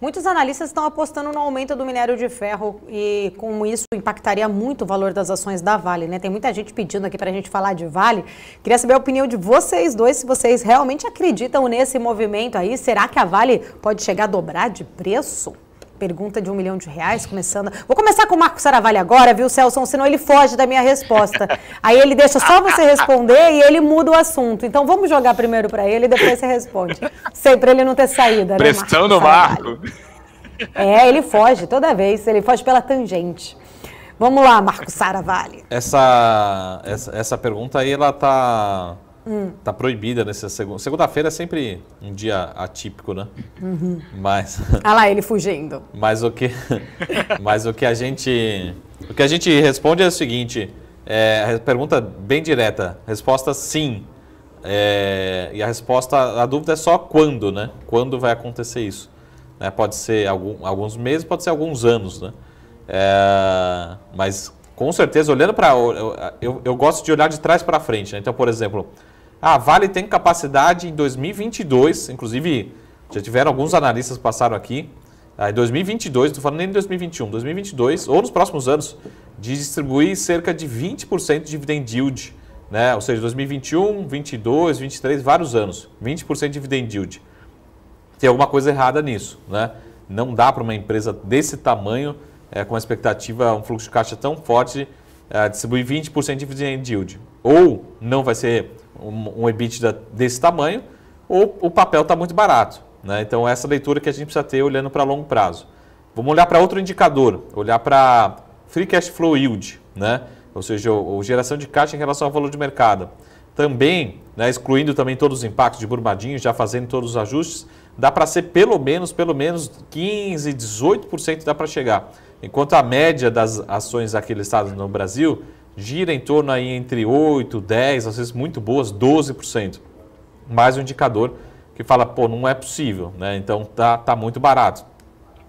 Muitos analistas estão apostando no aumento do minério de ferro e como isso impactaria muito o valor das ações da Vale, né? Tem muita gente pedindo aqui para a gente falar de Vale. Queria saber a opinião de vocês dois, se vocês realmente acreditam nesse movimento aí. Será que a Vale pode chegar a dobrar de preço? Pergunta de R$1 milhão, começando. Vou começar com o Marco Saravalli agora, viu, Celso? Senão ele foge da minha resposta. Aí ele deixa só você responder e ele muda o assunto. Então vamos jogar primeiro para ele e depois você responde. Sempre ele não ter saída, né? Pressão no Marco. É, ele foge toda vez, ele foge pela tangente. Vamos lá, Marco Saravalli. Essa pergunta aí, ela tá proibida nessa segunda. Segunda-feira é sempre um dia atípico, né? Uhum. Mas... Ah lá, ele fugindo. Mas o que a gente responde é o seguinte, pergunta bem direta, resposta sim. E a dúvida é só quando, né? Quando vai acontecer isso? Pode ser alguns meses, pode ser alguns anos, né? Mas com certeza, olhando para... Eu gosto de olhar de trás para frente, né? Então, por exemplo, a Vale tem capacidade em 2022, inclusive já tiveram alguns analistas que passaram aqui, em 2022, não estou falando nem em 2021, 2022, ou nos próximos anos, de distribuir cerca de 20% de dividend yield, né? Ou seja, 2021, 22, 23, vários anos, 20% de dividend yield. Tem alguma coisa errada nisso, né? Não dá para uma empresa desse tamanho, com uma expectativa, um fluxo de caixa tão forte, distribuir 20% de dividend yield. Ou não vai ser um EBITDA desse tamanho, ou o papel está muito barato, né? Então, essa leitura que a gente precisa ter olhando para longo prazo. Vamos olhar para outro indicador, olhar para Free Cash Flow Yield, né? Ou seja, a geração de caixa em relação ao valor de mercado. Também, né, excluindo também todos os impactos de Brumadinho, já fazendo todos os ajustes, dá para ser pelo menos 15%, 18% dá para chegar. Enquanto a média das ações aqui listadas no Brasil gira em torno aí entre 8%, 10%, às vezes muito boas, 12%. Mais um indicador que fala, pô, não é possível, né? Então tá muito barato.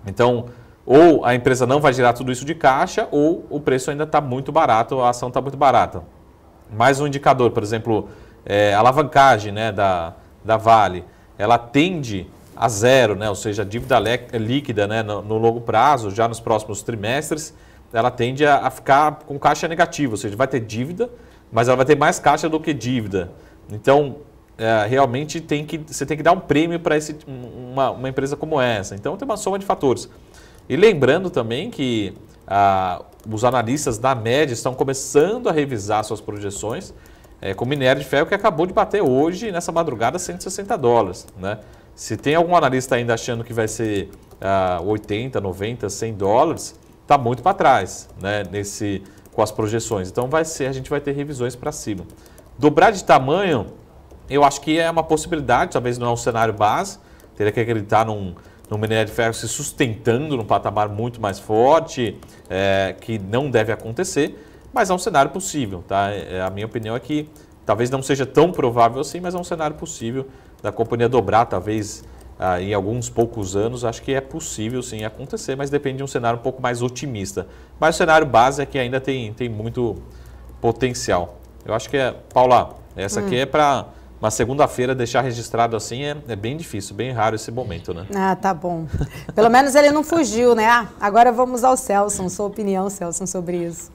Então, ou a empresa não vai gerar tudo isso de caixa, ou o preço ainda está muito barato, a ação está muito barata. Mais um indicador, por exemplo, a alavancagem, né, da Vale, ela tende a zero, né? Ou seja, a dívida líquida, né, no longo prazo, já nos próximos trimestres, ela tende a ficar com caixa negativo, ou seja, vai ter dívida, mas ela vai ter mais caixa do que dívida. Então, realmente você tem que dar um prêmio para uma empresa como essa. Então, tem uma soma de fatores. E lembrando também que os analistas da média estão começando a revisar suas projeções com o minério de ferro que acabou de bater hoje, nessa madrugada, $160, né? Se tem algum analista ainda achando que vai ser 80, 90, $100, está muito para trás, né, com as projeções. Então a gente vai ter revisões para cima. Dobrar de tamanho, eu acho que é uma possibilidade, talvez não é um cenário base, teria que acreditar num minério de ferro se sustentando num patamar muito mais forte, que não deve acontecer, mas é um cenário possível, tá? A minha opinião é que talvez não seja tão provável assim, mas é um cenário possível da companhia dobrar, talvez em alguns poucos anos. Acho que é possível sim acontecer, mas depende de um cenário um pouco mais otimista. Mas o cenário base é que ainda tem muito potencial. Eu acho que Paula, essa aqui é para uma segunda-feira deixar registrado assim, é bem difícil, bem raro esse momento, né? Ah, tá bom. Pelo menos ele não fugiu, né? Agora vamos ao Celso, sua opinião, Celso, sobre isso.